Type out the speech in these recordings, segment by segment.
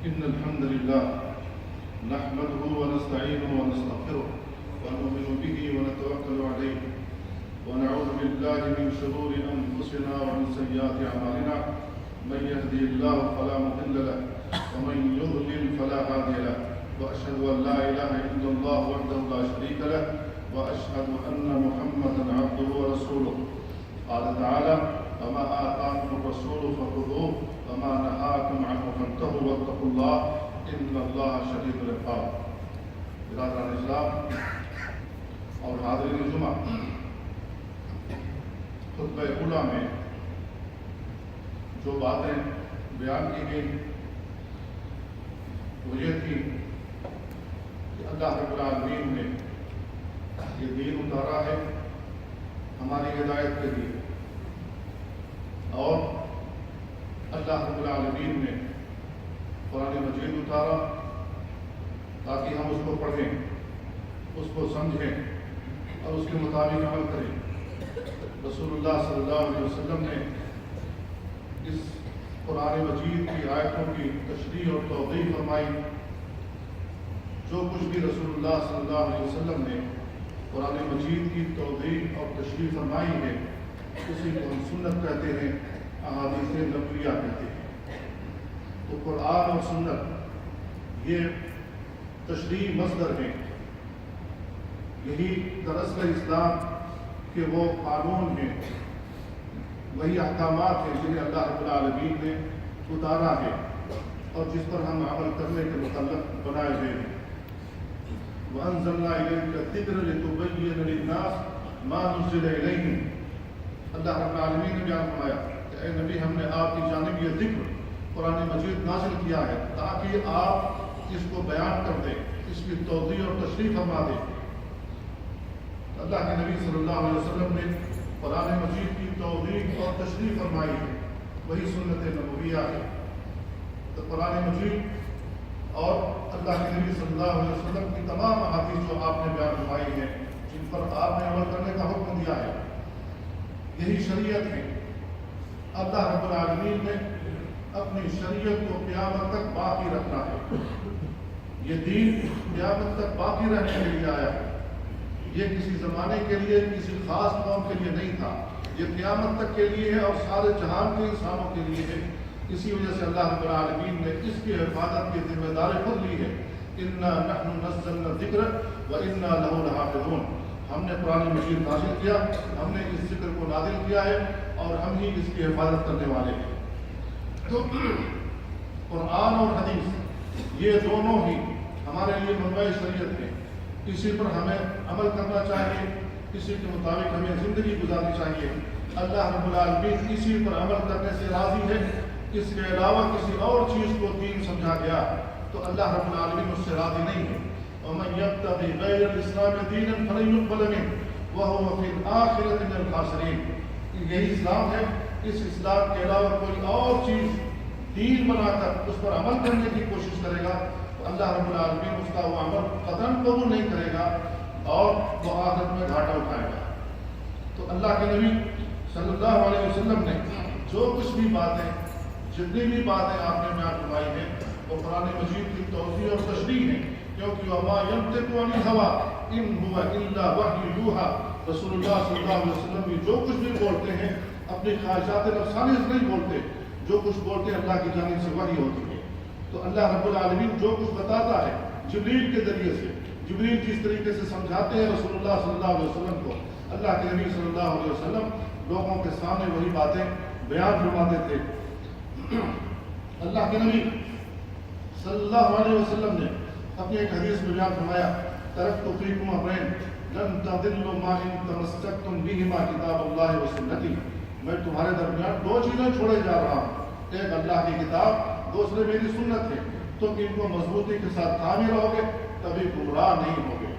إن الحمد لله نحمده ونستعينه ونستغفره ونؤمن به ونتوكل عليه ونعوذ بالله من شرور أنفسنا ومن سيئات أعمالنا من يهدي الله فلا مضل له ومن يضلل فلا هادي له وأشهد أن لا إله إلا الله وحده لا شريك له وأشهد أن محمدا عبده ورسوله. قال تعالى: وما آتاكم الرسول فخذوه وما نهاكم عنه فانتهوا واتقوا الله إن الله شديد العقاب. برادران اسلام اور حاضرین جمعہ، خطبہ اولیٰ میں جو باتیں بیان کی گئی وہ یہ تھی کہ اللہ رب العالمین نے یہ دین اتارا ہے ہماری ہدایت کے لیے، اور اللہ رب العالمین نے قرآن مجید اتارا تاکہ ہم اس کو پڑھیں، اس کو سمجھیں اور اس کے مطابق عمل کریں۔ رسول اللہ صلی اللہ علیہ وسلم نے اس قرآن مجید کی آیتوں کی تشریح اور توضیح فرمائی۔ جو کچھ بھی رسول اللہ صلی اللہ علیہ وسلم نے قرآن مجید کی توضیح اور تشریح فرمائی ہے اسی کو ہم سنت کہتے ہیں، احادیث نبویہ کہتے ہیں۔ تو قرآن اور سنت یہ تشریح مصدر ہیں، یہی دراصل اسلام کے وہ قانون ہیں، وہی احکامات ہیں جنہیں اللہ رب العالمین نے اتارا ہے اور جس پر ہم عمل کرنے کے متعلق بنائے ہوئے ہیں۔ وَأَنزَلْنَا إِلَيْكَ الذِّكْرَ لِتُبَيِّنَ لِلنَّاسِ مَا نُزِّلَ إِلَيْهِمْ۔ اللہ رب العالمین نے بیان فرمایا کہ اے نبی، ہم نے آپ کی جانب یہ ذکر قرآن مجید نازل کیا ہے تاکہ آپ اس کو بیان کر دیں، اس کی توضیح اور تشریح فرما دیں۔ اللہ کے نبی صلی اللہ علیہ وسلم نے قرآن مجید کی توضیح اور تشریح فرمائی ہے، وہی سنت نبویہ ہے۔ تو قرآن مجید اور اللہ کے نبی صلی اللہ علیہ وسلم کی تمام احادیث جو آپ نے بیان فرمائی ہیں، جن پر آپ نے عمل کرنے کا حکم دیا ہے، یہی شریعت ہے۔ اللہ رب العالمین نے اپنی شریعت کو قیامت تک باقی رکھنا ہے۔ یہ دین قیامت تک باقی رہنے کے لیے آیا ہے، یہ کسی زمانے کے لیے، کسی خاص قوم کے لیے نہیں تھا، یہ قیامت تک کے لیے ہے اور سارے جہان کے انسانوں کے لیے ہے۔ اسی وجہ سے اللہ رب العالمین نے اس کی حفاظت کی ذمہ داری خود لی ہے۔ اِنَّا نَحْنُ نَزَّلْنَا الذِّكْرَ وَإِنَّا لَهُ لَحَافِظُونَ۔ ہم نے قرآن مجید نازل کیا، ہم نے اس ذکر کو نازل کیا ہے اور ہم ہی اس کی حفاظت کرنے والے ہیں۔ تو قرآن اور حدیث یہ دونوں ہی ہمارے لیے منبع شریعت ہیں، اسی پر ہمیں عمل کرنا چاہیے، اسی کے مطابق ہمیں زندگی گزارنی چاہیے۔ اللہ رب العالمین اسی پر عمل کرنے سے راضی ہے، اس کے علاوہ کسی اور چیز کو دین سمجھا گیا تو اللہ رب العالمین اس سے راضی نہیں ہے۔ وَمَنْ يَبْتَغِ غَيْرَ الْإِسْلَامِ دِينًا فَلَنْ يُقْبَلَ مِنْهُ وَهُوَ فِي الْآخِرَةِ مِنَ الْخَاسِرِينَ۔ یہی اسلام ہے، اس اسلام کے علاوہ کوئی اور چیز دین بنا کر اس پر عمل کرنے کی کوشش کرے گا تو اللہ رب العالمین اس کا وہ عمل قطعاً قبول نہیں کرے گا اور وہ آخرت میں گھاٹا اٹھائے گا۔ تو اللہ کے نبی صلی اللہ علیہ وسلم نے جو کچھ بھی باتیں، جتنی بھی باتیں آپ نے بیان فرمائی ہیں وہ قرآن مجید کی توضیح اور تشریح ہے، کیونکہ وَمَا يَنطِقُ عَنِ الْهَوَىٰ إِنْ هُوَ إِلَّا وَحْيٌ يُوحَىٰ۔ رسول اللہ صلی اللہ علیہ وسلم بھی جو کچھ بھی بولتے ہیں اپنی خواہشات نفسانی سے نہیں بولتے، جو کچھ بولتے ہیں اللہ کی جانب سے وحی ہوتی ہے۔ تو اللہ رب العالمین جو کچھ بتاتا ہے جبریل کے ذریعے سے، جبریل جس طریقے سے سمجھاتے ہیں رسول اللہ صلی اللہ علیہ وسلم کو، اللہ کے نبی صلی اللہ علیہ وسلم لوگوں کے سامنے وہی باتیں بیان فرماتے تھے۔ اللہ کے نبی صلی اللہ علیہ وسلم نے اپنی ایک حدیث میں بیان فرمایا: ترکت فیکم امرین لن تضلوا ما ان تمسکتم بہما کتاب اللہ و سنتی۔ میں تمہارے درمیان دو چیزیں چھوڑے جا رہا ہوں، ایک اللہ کی کتاب، دوسرے میری سنت ہے۔ تم ان کو مضبوطی کے ساتھ تھامے رہو گے کبھی گمراہ نہیں ہوگے۔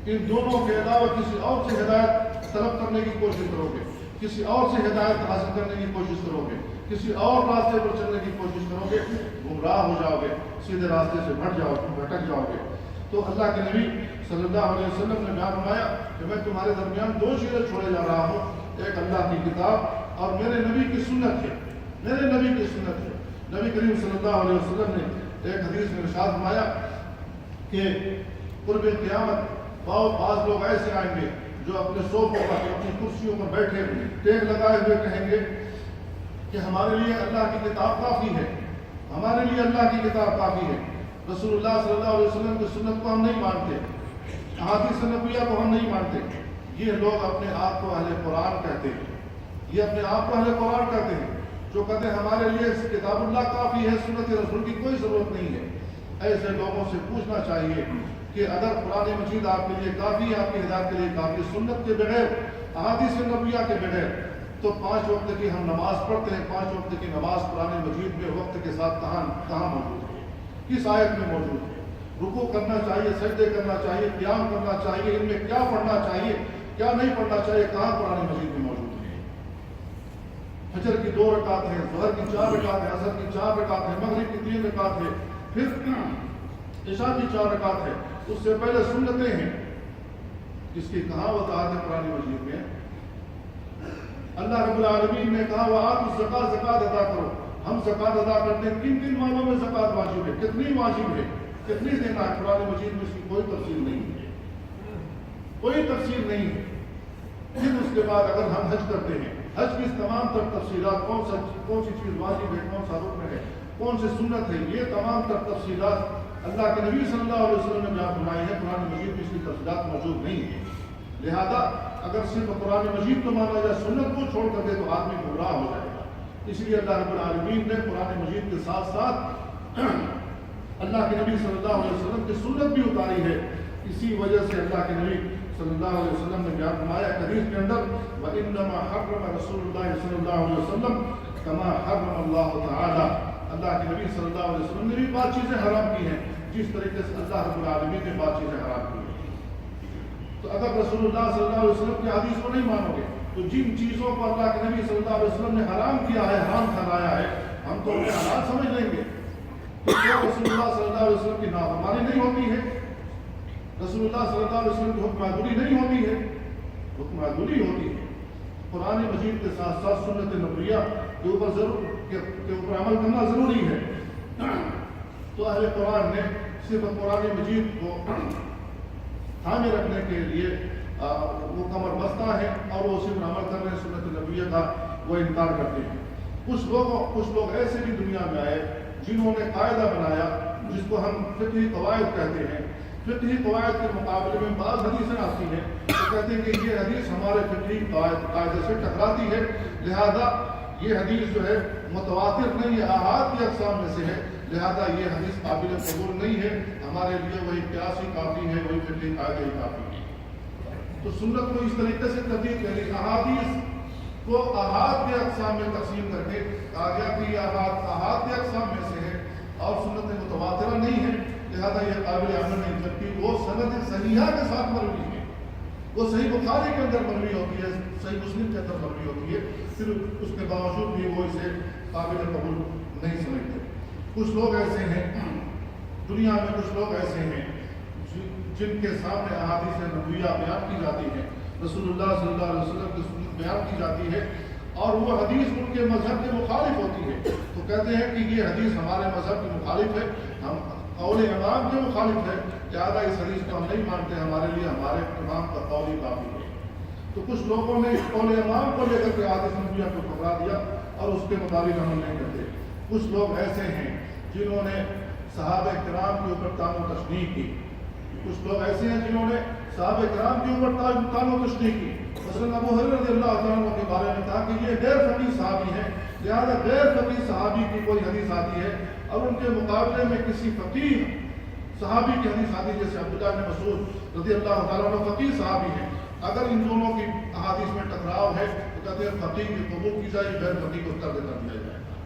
ان دونوں کے علاوہ کسی اور سے ہدایت طلب کرنے کی کوشش کرو گے، کسی اور سے ہدایت حاصل کرنے کی کوشش کرو گے، کسی اور راستے پر چلنے کی کوشش کرو گے، گمراہ ہو جاؤ گے، سیدھے راستے سے بھٹک جاؤ گے۔ تو اللہ کے نبی صلی اللہ علیہ وسلم نے بیان فرمایا کہ میں تمہارے درمیان دو چیزیں چھوڑے جا رہا ہوں، ایک اللہ کی کتاب اور میرے نبی کی سنت ہے، میرے نبی کی سنت ہے۔ نبی کریم صلی اللہ علیہ وسلم نے ایک حدیث میں ارشاد فرمایا کہ قرب قیامت بعض لوگ ایسے آئیں گے جو اپنے صوفوں پر اپنی کرسیوں پر بیٹھے ٹیک لگائے ہوئے کہیں گے کہ ہمارے لیے اللہ کی کتاب کافی ہے، ہمارے لیے اللہ کی کتاب کافی ہے، رسول اللہ صلی اللہ علیہ وسلم کی سنت کو ہم نہیں مانتے، احادیث نبویہ کو ہم نہیں مانتے۔ یہ لوگ اپنے آپ کو اہل قرآن کہتے ہیں، یہ اپنے آپ کو اہل قرآن کہتے ہیں، جو کہتے ہیں ہمارے لیے کتاب اللہ کافی ہے، سنت رسول کی کوئی ضرورت نہیں ہے۔ ایسے لوگوں سے پوچھنا چاہیے کہ اگر قرآن مجید آپ کے لیے کافی ہے، آپ کی ہدایت کے لیے کافی، سنت کے بغیر، احادیث نبویہ کے بغیر، تو 5 وقت کی ہم نماز پڑھتے ہیں، 5 وقت کی نماز قرآن مجید میں وقت کے ساتھ کہاں موجود ہے، کس آیت میں موجود ہے؟ رکوع کرنا چاہیے، سجدے کرنا چاہیے، قیام کرنا چاہیے، ان میں کیا پڑھنا چاہیے، کیا نہیں پڑھنا چاہیے، کہاں قرآن مجید میں موجود ہے؟ فجر کی 2 رکعت ہے، ظہر کی 4 رکعت ہے، عصر کی 4 رکعت ہے، مغرب کی 3 رکعت ہے، پھر عشاء کی 4 رکعت ہے، اس سے پہلے سنتیں ہیں، اس کی کہاں وضاحت ہے قرآن مجید میں؟ اللہ رب العالمین نے کہا وَآتُوا الزَّکَاةَ، زکات ادا کرو۔ ہم زکات ادا کرتے ہیں، کن مالوں میں زکات واجب ہے، کتنی واجب ہے، کتنی دینا ہے؟ قرآن مجید میں اس کی کوئی تفصیل نہیں ہے، کوئی تفصیل نہیں ہے۔ پھر اس کے بعد اگر ہم حج کرتے ہیں، حج کی تمام تر تفصیلات، کون سی چیز واجب ہے، کون سا رکن ہے، کون سی سنت ہے، یہ تمام تر تفصیلات اللہ کے نبی صلی اللہ علیہ وسلم نے بیان فرمائی ہے، قرآن مجید میں اس کی تفصیلات موجود نہیں ہے۔ لہذا اگر صرف قرآن مجید کو مانا جائے، سنت کو چھوڑ کر دے تو آدمی گمراہ ہو جائے گا۔ اس لیے اللہ رب العالمین نے قرآن مجید کے ساتھ ساتھ اللہ کے نبی صلی اللہ علیہ وسلم کی سنت بھی اتاری ہے۔ اسی وجہ سے اللہ کے نبی صلی اللہ علیہ وسلم نے بیان فرمایا حدیث کے اندر وَإِنَّمَا حَرَّمَ رَسُولُ اللَّهِ صلی اللہ علیہ وسلم كَمَا حَرَّمَ اللَّهُ تَعَالَى۔ اللہ کے نبی صلی اللہ علیہ وسلم نے بھی بات چیزیں حرام کی ہیں جس طریقے سے اللہ رب العالمین نے بات چیزیں حرام کی ہیں۔ تو اگر رسول اللہ صلی اللہ علیہ وسلم کی حدیث کو نہیں مانو گے تو جن چیزوں کو اللہ کے نبی صلی اللہ علیہ وسلم نے حرام کیا ہے، حرام ٹھہرایا ہے، ہم تو انہیں حلال سمجھ لیں گے۔ تو کیا رسول اللہ صلی اللہ علیہ وسلم کی نافرمانی نہیں ہوتی ہے؟ رسول اللہ صلی اللہ علیہ وسلم کی حکم عدولی نہیں ہوتی ہے؟ حکم عدولی ہوتی ہے۔ قرآن مجید کے ساتھ ساتھ سنت نبویہ کے اوپر عمل کرنا ضروری ہے۔ تو اہل قرآن نے صرف قرآن مجید کو تھامے رکھنے کے لیے وہ کمر بستہ ہے اور وہ صرف عمل کر رہے ہیں، سنت نبویہ کا وہ انکار کرتے ہیں۔ کچھ لوگ ایسے بھی دنیا میں آئے جنہوں نے قاعدہ بنایا جس کو ہم فقہی قواعد کہتے ہیں۔ فقہی قواعد کے مقابلے میں بعض حدیثیں آتی ہیں تو کہتے ہیں کہ یہ حدیث ہمارے فقہی قاعدے سے ٹکراتی ہے، لہذا یہ حدیث جو ہے متواتر نہیں ہے، احاد کی اقسام میں سے ہے، لہذا یہ حدیث قابل قبول نہیں ہے، ہمارے لیے وہی قیاس ہی کافی ہے، وہی فقہی قاعدے ہی کافی ہے۔ تو سنت کو اس طریقے سے تبدیل کری، احادیث کو احاد کے اقسام میں تقسیم کر کے کہا گیا کہ یہ احاد کے اقسام میں سے ہے اور سنت متواترہ نہیں ہے، لہذا یہ قابل عمل نہیں، جبکہ وہ سند صحیحہ کے ساتھ مروی ہے، وہ صحیح بخاری کے اندر مروی ہوتی ہے، صحیح مسلم کے اندر مروی ہوتی ہے، پھر اس کے باوجود بھی وہ اسے قابل قبول نہیں سمجھتے۔ کچھ لوگ ایسے ہیں دنیا میں، کچھ لوگ ایسے ہیں جن کے سامنے احادیث نبویہ بیان کی جاتی ہے، رسول اللہ صلی اللہ علیہ وسلم کی سنت بیان کی جاتی ہے اور وہ حدیث ان کے مذہب کے مخالف ہوتی ہے، تو کہتے ہیں کہ یہ حدیث ہمارے مذہب کے مخالف ہے، ہم قول امام کے مخالف ہے، زیادہ اس حدیث کو ہم نہیں مانتے، ہمارے لیے ہمارے امام کا قول ہی کافی ہے۔ تو کچھ لوگوں نے قول امام کو لے کر کے احادیث نبویہ کو ٹھکرا دیا اور اس کے مطابق عمل نہیں کرتے۔ کچھ لوگ ایسے ہیں جنہوں نے صحابہ کرام کے اوپر طعن و تشنیع کی، کچھ لوگ ایسے ہیں جنہوں نے صحابہ کرام کے اوپر طعن و تشنیع کی۔ مثلاً ابو ہریرہ رضی اللہ عنہ کے بارے میں کہا کہ یہ غیر فقیہ صحابی ہیں، لہذا غیر فقیہ صحابی کی کوئی حدیث آتی ہے اور ان کے مقابلے میں کسی فقیہ صحابی کی حدیث آتی ہے، جیسے عبداللہ بن مسعود رضی اللہ تعالیٰ عنہ فقیہ صحابی ہیں، اگر ان دونوں کی احادیث میں ٹکراؤ ہے تو کہتے ہیں فقیہ کی قبول کی جائے، غیر فقیہ کو طرد کر دیا جائے گا۔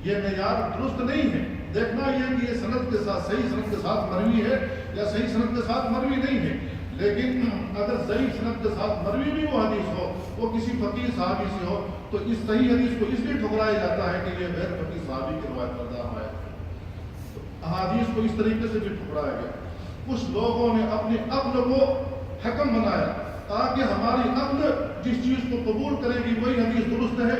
یہ معیار درست نہیں ہے۔ دیکھنا یہ کہ یہ سند کے ساتھ صحیح سند کے ساتھ مروی ہے یا صحیح سند کے ساتھ مروی نہیں ہے، لیکن اگر صحیح سند کے ساتھ مروی بھی وہ حدیث ہو، وہ کسی فقیہ صحابی سے ہو، تو اس صحیح حدیث کو اس لیے ٹھکرایا جاتا ہے کہ یہ غیر فقیہ صحابی کی روایت کردہ ہے۔ احادیث کو اس طریقے سے بھی ٹھکرایا گیا۔ کچھ لوگوں نے اپنی عقل کو حکم بنایا تاکہ ہماری عقل جس چیز کو قبول کرے گی وہی حدیث درست ہے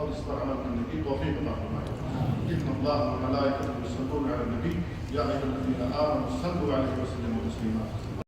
اور اس پر عمل کرنے کی توفیق عطا فرمائے. ان اللہ و ملائکتہ یصلون علی النبی یا ایھا الذین آمنوا صلوا علیہ وسلموا تسلیما.